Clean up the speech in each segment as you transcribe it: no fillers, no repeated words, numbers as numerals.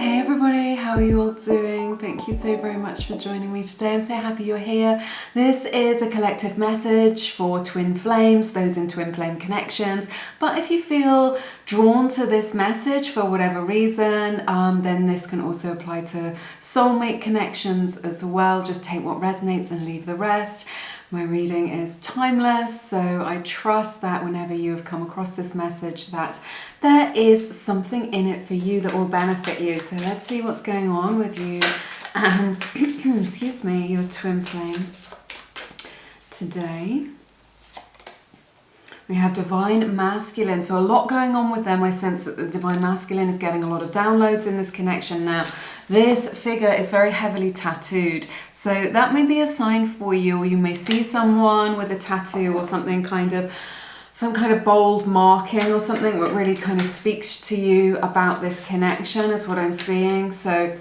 Hey everybody, how are you all doing? Thank you so very much for joining me today. I'm so happy you're here. This is a collective message for twin flames, those in twin flame connections. But if you feel drawn to this message for whatever reason, then this can also apply to soulmate connections as well. Just take what resonates and leave the rest. My reading is timeless, so I trust that whenever you have come across this message that there is something in it for you that will benefit you. So let's see what's going on with you and, excuse me, your twin flame today. We have divine masculine, so a lot going on with them. I sense that the divine masculine is getting a lot of downloads in this connection now. This figure is very heavily tattooed, so that may be a sign for you, or you may see someone with a tattoo or something some kind of bold marking or something that really kind of speaks to you about this connection is what I'm seeing. So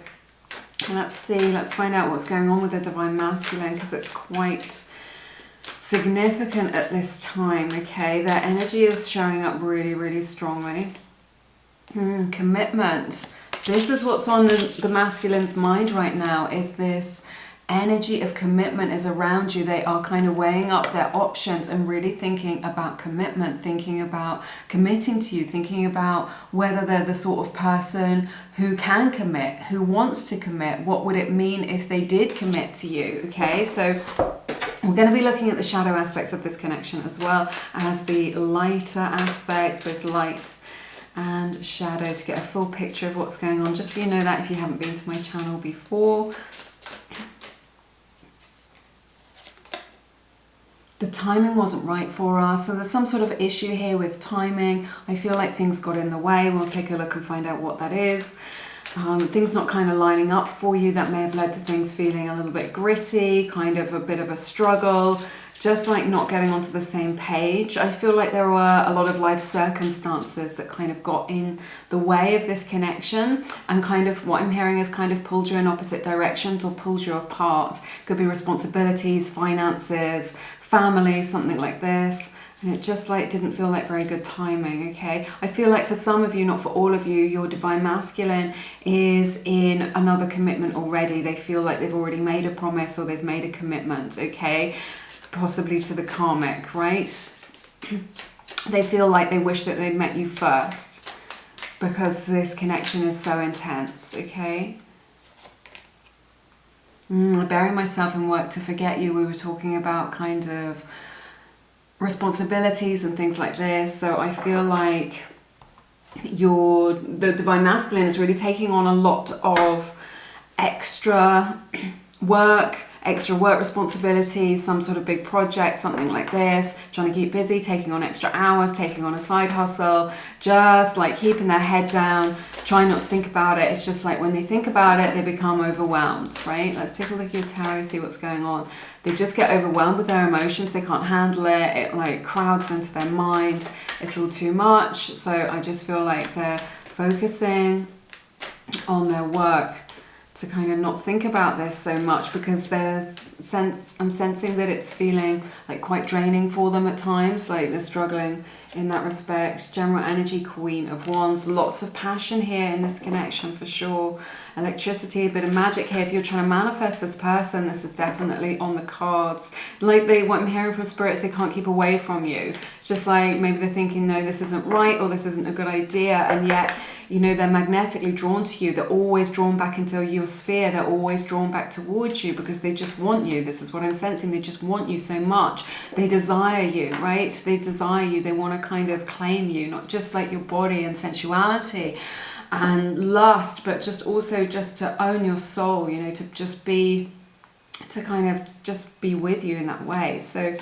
let's find out what's going on with the divine masculine, because it's quite significant at this time. Okay, their energy is showing up really, really strongly. Commitment. This is what's on the masculine's mind right now, is this energy of commitment is around you. They are kind of weighing up their options and really thinking about commitment, thinking about committing to you, thinking about whether they're the sort of person who can commit, who wants to commit. What would it mean if they did commit to you? Okay, so we're going to be looking at the shadow aspects of this connection as well as the lighter aspects, both light and shadow, to get a full picture of what's going on, just so you know that if you haven't been to my channel before. The timing wasn't right for us, so there's some sort of issue here with timing. I feel like things got in the way. We'll take a look and find out what that is. Things not kind of lining up for you, that may have led to things feeling a little bit gritty, kind of a bit of a struggle, just like not getting onto the same page. I feel like there were a lot of life circumstances that kind of got in the way of this connection, and kind of what I'm hearing is kind of pulled you in opposite directions or pulled you apart. Could be responsibilities, finances, family, something like this. And it just like didn't feel like very good timing. Okay, I feel like for some of you, not for all of you, your divine masculine is in another commitment already. They feel like they've already made a promise or they've made a commitment. Okay, possibly to the karmic, right? They feel like they wish that they'd met you first because this connection is so intense. Okay, I bury myself in work to forget you. We were talking about kind of responsibilities and things like this. So I feel like the divine masculine is really taking on a lot of extra work responsibilities, some sort of big project, something like this, trying to keep busy, taking on extra hours, taking on a side hustle, just like keeping their head down, trying not to think about it. It's just like when they think about it, they become overwhelmed, right? Let's take a look at your tarot, see what's going on. They just get overwhelmed with their emotions. They can't handle it. It like crowds into their mind. It's all too much. So I just feel like they're focusing on their work to kind of not think about this so much, because I'm sensing that it's feeling like quite draining for them at times, like they're struggling in that respect. General energy, Queen of Wands, lots of passion here in this connection for sure. Electricity, a bit of magic here. If you're trying to manifest this person, this is definitely on the cards. Like what I'm hearing from spirits, they can't keep away from you. It's just like maybe they're thinking, no, this isn't right, or this isn't a good idea, and yet, you know, they're magnetically drawn to you. They're always drawn back into your sphere. They're always drawn back towards you because they just want you. This is what I'm sensing. They just want you so much. They desire you, right? They desire you. They want to kind of claim you, not just like your body and sensuality and lust, but just also just to own your soul, you know, to kind of just be with you in that way. So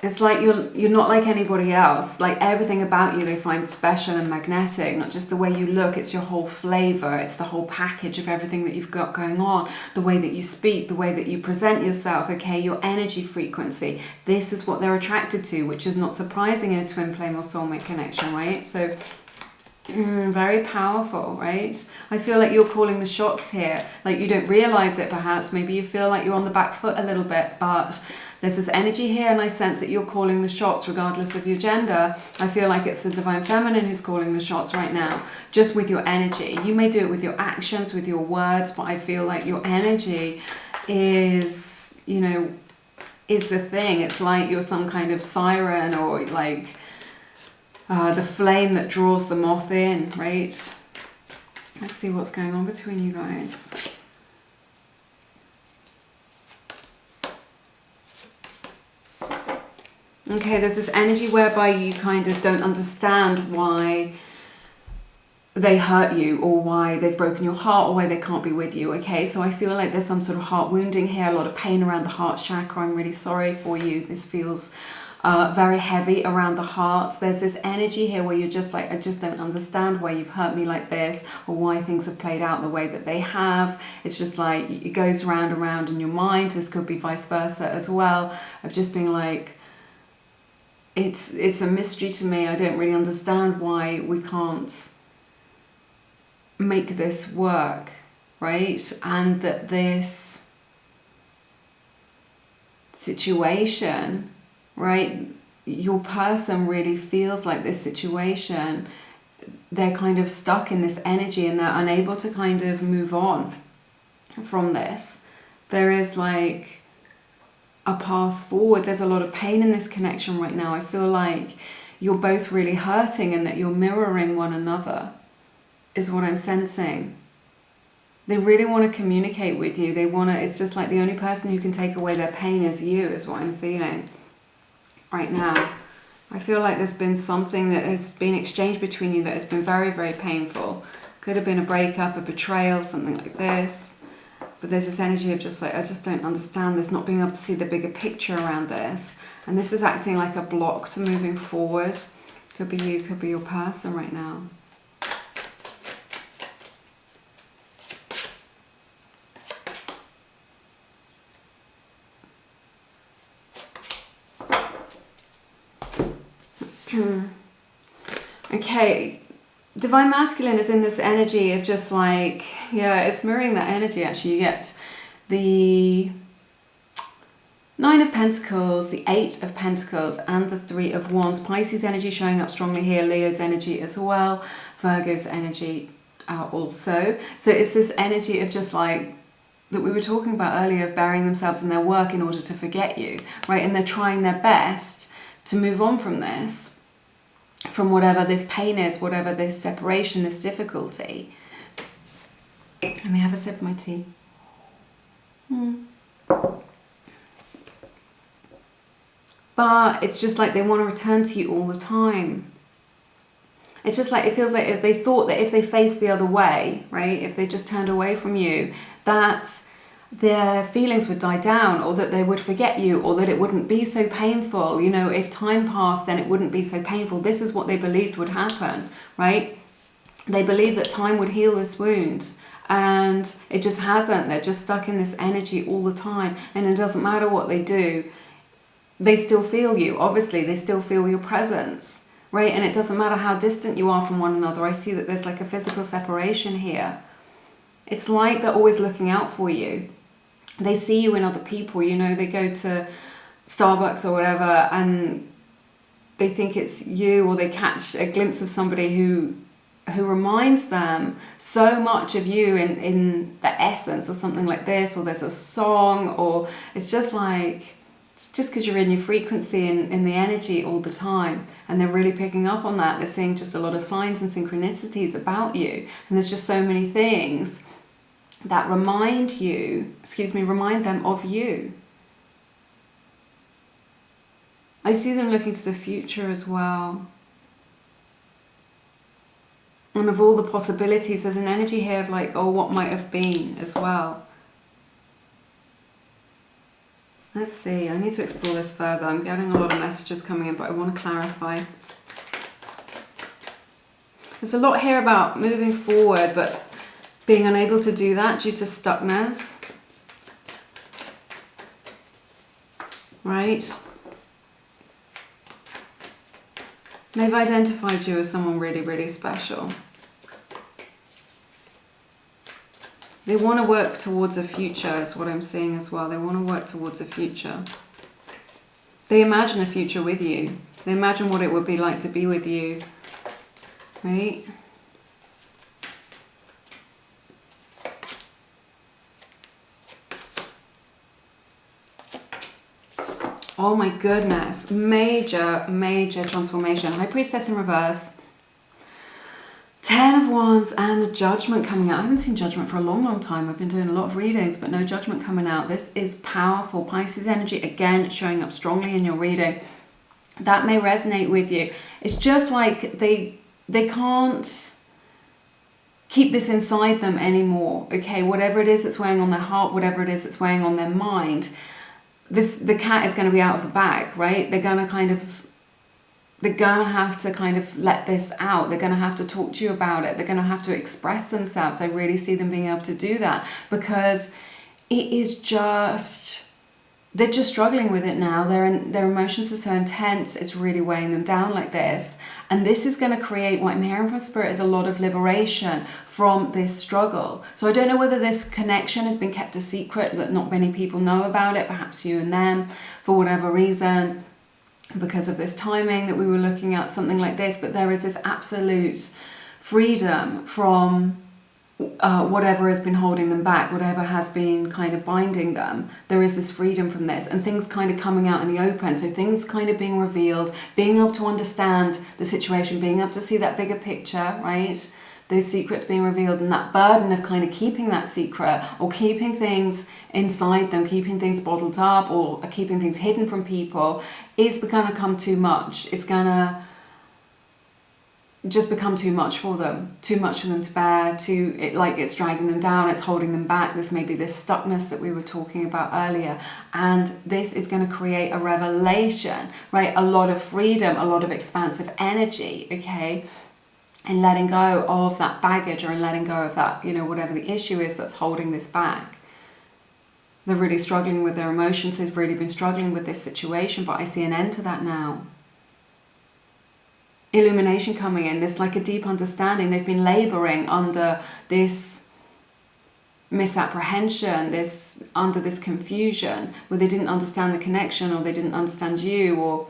it's like you're not like anybody else. Like everything about you they find special and magnetic, not just the way you look, it's your whole flavor, it's the whole package of everything that you've got going on, the way that you speak, the way that you present yourself, okay, your energy frequency. This is what they're attracted to, which is not surprising in a twin flame or soulmate connection, right? So Very powerful, right? I feel like you're calling the shots here. Like you don't realize it perhaps. Maybe you feel like you're on the back foot a little bit, but there's this energy here and I sense that you're calling the shots regardless of your gender. I feel like it's the Divine Feminine who's calling the shots right now, just with your energy. You may do it with your actions, with your words, but I feel like your energy is, you know, is the thing. It's like you're some kind of siren, or like the flame that draws the moth in, right? Let's see what's going on between you guys. Okay, there's this energy whereby you kind of don't understand why they hurt you, or why they've broken your heart, or why they can't be with you. Okay, so I feel like there's some sort of heart wounding here, a lot of pain around the heart chakra. I'm really sorry for you. This feels very heavy around the heart. There's this energy here where you're just like, I just don't understand why you've hurt me like this, or why things have played out the way that they have. It's just like it goes round and round in your mind. This could be vice versa as well, of just being like, it's a mystery to me. I don't really understand why we can't make this work, right? And that this situation, right, your person really feels like this situation, they're kind of stuck in this energy and they're unable to kind of move on from this. There is like a path forward. There's a lot of pain in this connection right now. I feel like you're both really hurting and that you're mirroring one another, is what I'm sensing. They really want to communicate with you. They want to, it's just like the only person who can take away their pain is you, is what I'm feeling right now. I feel like there's been something that has been exchanged between you that has been very, very painful. Could have been a breakup, a betrayal, something like this. But there's this energy of just like, I just don't understand this, not being able to see the bigger picture around this. And this is acting like a block to moving forward. Could be you, could be your person right now. Okay, Divine Masculine is in this energy of just like, yeah, it's mirroring that energy actually. You get the 9 of Pentacles, the 8 of Pentacles, and the 3 of Wands. Pisces energy showing up strongly here, Leo's energy as well, Virgo's energy also. So it's this energy of just like, that we were talking about earlier, of burying themselves in their work in order to forget you, right? And they're trying their best to move on from this, from whatever this pain is, whatever this separation, this difficulty. Let me have a sip of my tea. But it's just like they want to return to you all the time. It's just like, it feels like if they thought that if they faced the other way, right, if they just turned away from you, that their feelings would die down, or that they would forget you, or that it wouldn't be so painful. You know, if time passed, then it wouldn't be so painful. This is what they believed would happen, right? They believed that time would heal this wound, and it just hasn't. They're just stuck in this energy all the time, and it doesn't matter what they do. They still feel you. Obviously, they still feel your presence, right? And it doesn't matter how distant you are from one another. I see that there's like a physical separation here. It's like they're always looking out for you. They see you in other people, you know, they go to Starbucks or whatever and they think it's you, or they catch a glimpse of somebody who reminds them so much of you in the essence, or something like this, or there's a song, or it's just like, it's just because you're in your frequency and in the energy all the time, and they're really picking up on that. They're seeing just a lot of signs and synchronicities about you, and there's just so many things that remind them of you. I see them looking to the future as well. And of all the possibilities, there's an energy here of like, oh, what might have been as well. Let's see, I need to explore this further. I'm getting a lot of messages coming in, but I want to clarify. There's a lot here about moving forward, but being unable to do that due to stuckness. Right? They've identified you as someone really, really special. They want to work towards a future, is what I'm seeing as well. They want to work towards a future. They imagine a future with you. They imagine what it would be like to be with you. Right? Oh my goodness. Major, major transformation. High Priestess in reverse. 10 of Wands and the Judgment coming out. I haven't seen Judgment for a long, long time. I've been doing a lot of readings, but no Judgment coming out. This is powerful. Pisces energy, again, showing up strongly in your reading. That may resonate with you. It's just like they can't keep this inside them anymore. Okay, whatever it is that's weighing on their heart, whatever it is that's weighing on their mind, the cat is going to be out of the bag, right? They're going to have to kind of let this out. They're going to have to talk to you about it. They're going to have to express themselves. I really see them being able to do that, because it is just, they're just struggling with it now. Their emotions are so intense. It's really weighing them down like this. And this is going to create, what I'm hearing from Spirit, is a lot of liberation from this struggle. So I don't know whether this connection has been kept a secret, that not many people know about it, perhaps you and them, for whatever reason, because of this timing that we were looking at, something like this. But there is this absolute freedom from whatever has been holding them back, whatever has been kind of binding them. There is this freedom from this, and things kind of coming out in the open. So things kind of being revealed, being able to understand the situation, being able to see that bigger picture, right? Those secrets being revealed, and that burden of kind of keeping that secret, or keeping things inside them, keeping things bottled up, or keeping things hidden from people, is going to come too much. It's going to just become too much for them to bear, it's dragging them down, it's holding them back. This may be this stuckness that we were talking about earlier, and this is going to create a revelation, right? A lot of freedom, a lot of expansive energy, okay? And letting go of that baggage, or in letting go of that, whatever the issue is that's holding this back. They're really struggling with their emotions. They've really been struggling with this situation, but I see an end to that now. Illumination coming in. There's like a deep understanding. They've been laboring under this misapprehension, under this confusion, where they didn't understand the connection, or they didn't understand you, or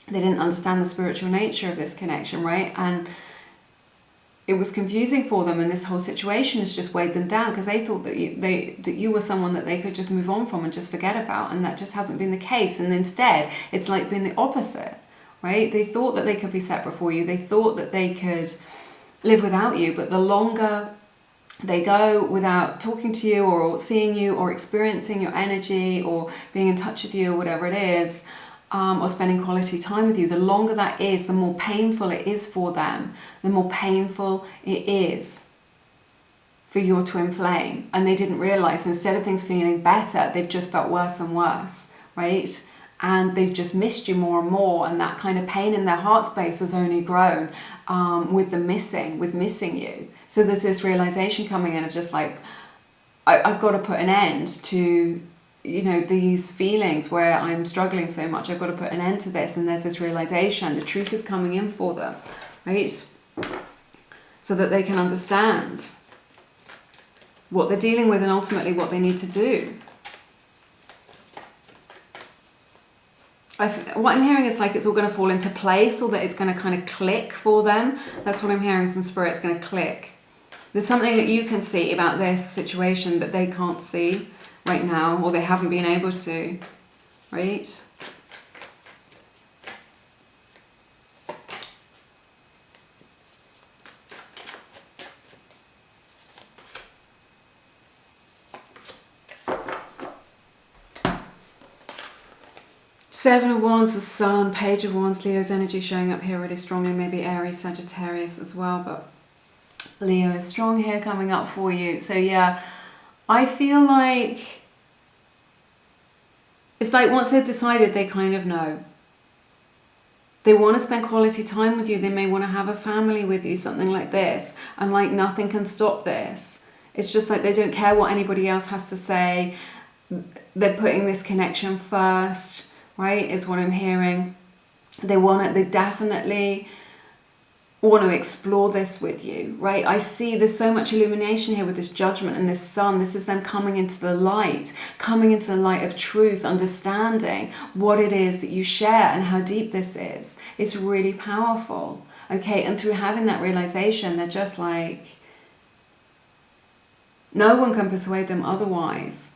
they didn't understand the spiritual nature of this connection, right? And it was confusing for them, and this whole situation has just weighed them down, because they thought that you were someone that they could just move on from and just forget about, and that just hasn't been the case. And instead, it's like been the opposite, right? They thought that they could be separate for you. They thought that they could live without you, but the longer they go without talking to you, or seeing you, or experiencing your energy, or being in touch with you, or whatever it is, or spending quality time with you, the longer that is, the more painful it is for them, the more painful it is for your twin flame. And they didn't realize, instead of things feeling better, they've just felt worse and worse, right? And they've just missed you more and more, and that kind of pain in their heart space has only grown with missing you. So there's this realization coming in of just like, I've got to put an end to these feelings where I'm struggling so much. I've got to put an end to this. And there's this realization, the truth is coming in for them, right? So that they can understand what they're dealing with, and ultimately what they need to do. What I'm hearing is like it's all going to fall into place, or that it's going to kind of click for them. That's what I'm hearing from Spirit. It's going to click. There's something that you can see about this situation that they can't see right now, or they haven't been able to, right? Seven of Wands, the Sun, Page of Wands, Leo's energy showing up here really strongly, maybe Aries, Sagittarius as well, but Leo is strong here coming up for you. So yeah, I feel like it's like once they've decided, they kind of know. They want to spend quality time with you. They may want to have a family with you, something like this. And like nothing can stop this. It's just like they don't care what anybody else has to say. They're putting this connection first, right, is what I'm hearing. They definitely want to explore this with you, right? I see there's so much illumination here with this judgment and this sun. This is them coming into the light of truth, understanding what it is that you share and how deep this is. It's really powerful, okay? And through having that realization, they're just like, no one can persuade them otherwise.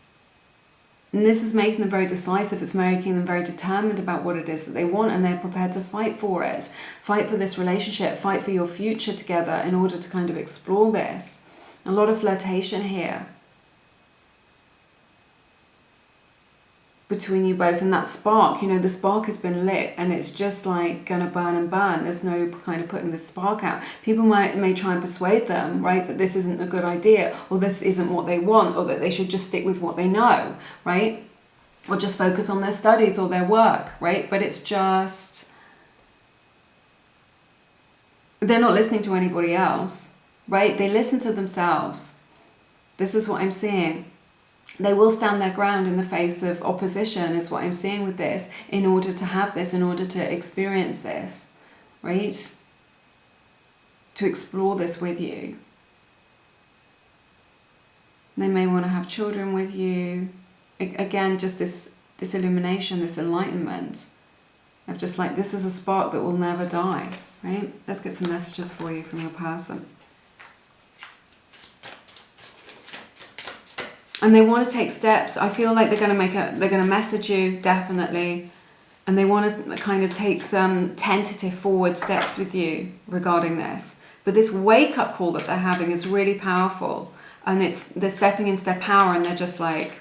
And this is making them very decisive. It's making them very determined about what it is that they want, and they're prepared to fight for it. Fight for this relationship, fight for your future together in order to kind of explore this. A lot of flirtation here between you both, and that spark, you know, the spark has been lit and it's just like gonna burn and burn. There's no kind of putting the spark out. People may try and persuade them, right, that this isn't a good idea, or this isn't what they want, or that they should just stick with what they know, right, or just focus on their studies or their work, right? But it's just, they're not listening to anybody else, right? They listen to themselves. This is what I'm seeing. They will stand their ground in the face of opposition, is what I'm seeing with this, in order to have this, in order to experience this, right? To explore this with you. They may want to have children with you. Again, just this illumination, this enlightenment of just like, this is a spark that will never die, right? Let's get some messages for you from your person. And they want to take steps. I feel like they're going to message you, definitely. And they want to kind of take some tentative forward steps with you regarding this. But this wake-up call that they're having is really powerful. And they're stepping into their power, and they're just like,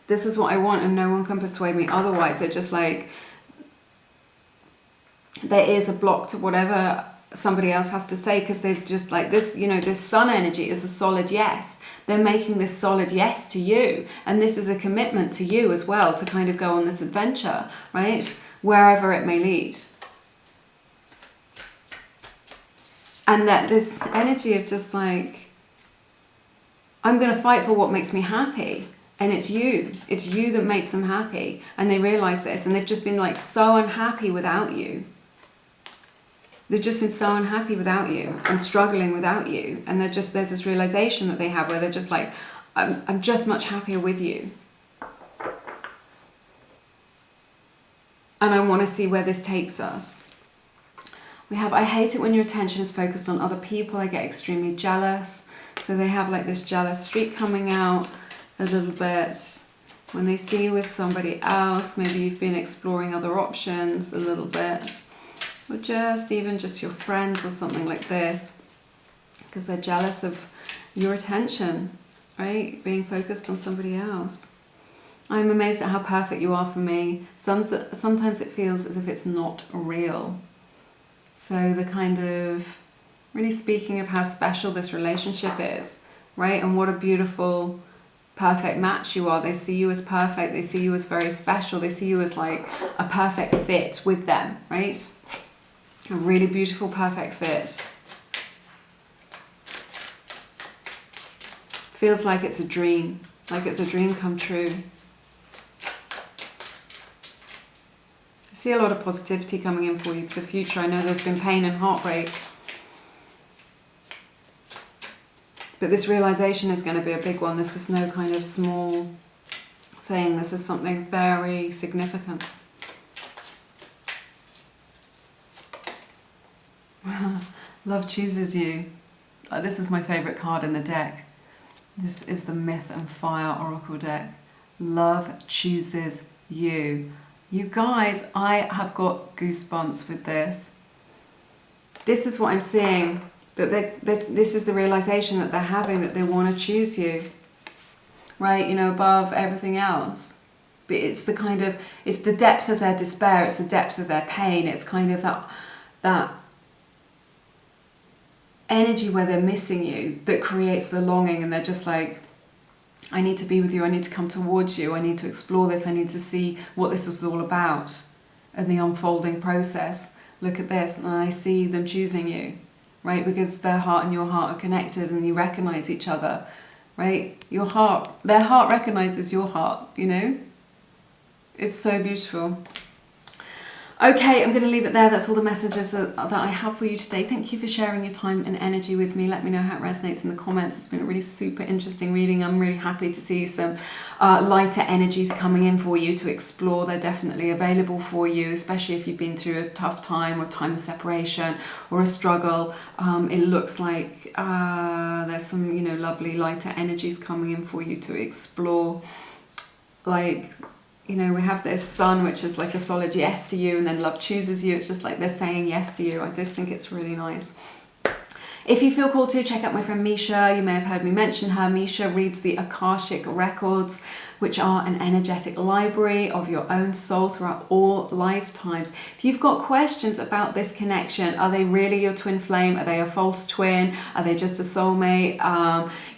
this is what I want and no one can persuade me otherwise. They're just like, there is a block to whatever somebody else has to say, because they're just like, this, you know, this sun energy is a solid yes. They're making this solid yes to you. And this is a commitment to you as well, to kind of go on this adventure, right? Wherever it may lead. And that this energy of just like, I'm going to fight for what makes me happy. And it's you that makes them happy. And they realize this, and they've just been like so unhappy without you. They've just been so unhappy without you and struggling without you. And there's this realization that they have where they're just like, I'm just much happier with you. And I want to see where this takes us. We have, I hate it when your attention is focused on other people. I get extremely jealous. So they have like this jealous streak coming out a little bit. When they see you with somebody else, maybe you've been exploring other options a little bit. Or just even just your friends or something like this, because they're jealous of your attention, right? Being focused on somebody else. I'm amazed at how perfect you are for me. Sometimes it feels as if it's not real. So the kind of really speaking of how special this relationship is, right? And what a beautiful, perfect match you are. They see you as perfect. They see you as very special. They see you as like a perfect fit with them, right? A really beautiful, perfect fit. Feels like it's a dream come true. I see a lot of positivity coming in for you for the future. I know there's been pain and heartbreak. But this realization is going to be a big one. This is no kind of small thing. This is something very significant. Love chooses you. This is my favourite card in the deck. This is the Myth and Fire Oracle deck. Love chooses you. You guys, I have got goosebumps with this. This is what I'm seeing. That this is the realization that they're having, that they want to choose you. Right, you know, above everything else. But it's the kind of, it's the depth of their despair, it's the depth of their pain, it's kind of that energy where they're missing you that creates the longing, and they're just like, I need to be with you, I need to come towards you, I need to explore this, I need to see what this is all about and the unfolding process. Look at this, and I see them choosing you, right? Because their heart and your heart are connected and you recognize each other, right? Your heart, their heart recognizes your heart, you know? It's so beautiful. Okay, I'm going to leave it there. That's all the messages that I have for you today. Thank you for sharing your time and energy with me. Let me know how it resonates in the comments. It's been a really super interesting reading. I'm really happy to see some lighter energies coming in for you to explore. They're definitely available for you, especially if you've been through a tough time or time of separation or a struggle. It looks like there's some, you know, lovely lighter energies coming in for you to explore. Like, you know, we have this sun, which is like a solid yes to you, and then love chooses you. It's just like they're saying yes to you. I just think it's really nice. If you feel called to, check out my friend Misha. You may have heard me mention her. Misha reads the Akashic records, which are an energetic library of your own soul throughout all lifetimes. If you've got questions about this connection, are they really your twin flame? Are they a false twin? Are they just a soulmate?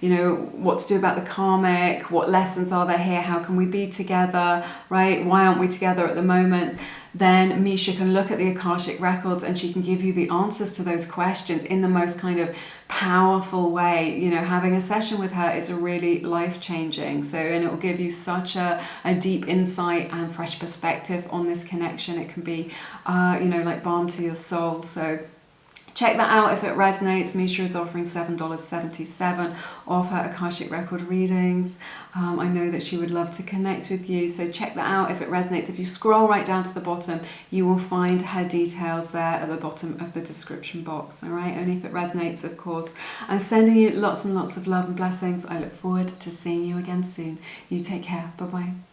You know, what to do about the karmic? What lessons are there here? How can we be together, right? Why aren't we together at the moment? Then Misha can look at the Akashic records and she can give you the answers to those questions in the most kind of powerful way. You know, having a session with her is a really life-changing. So, and it will give you such a deep insight and fresh perspective on this connection. It can be, you know, like balm to your soul. So check that out if it resonates. Misha is offering $7.77 off her Akashic record readings. I know that she would love to connect with you, so check that out if it resonates. If you scroll right down to the bottom, you will find her details there at the bottom of the description box. All right, only if it resonates, of course. I'm sending you lots and lots of love and blessings. I look forward to seeing you again soon. You take care. Bye-bye.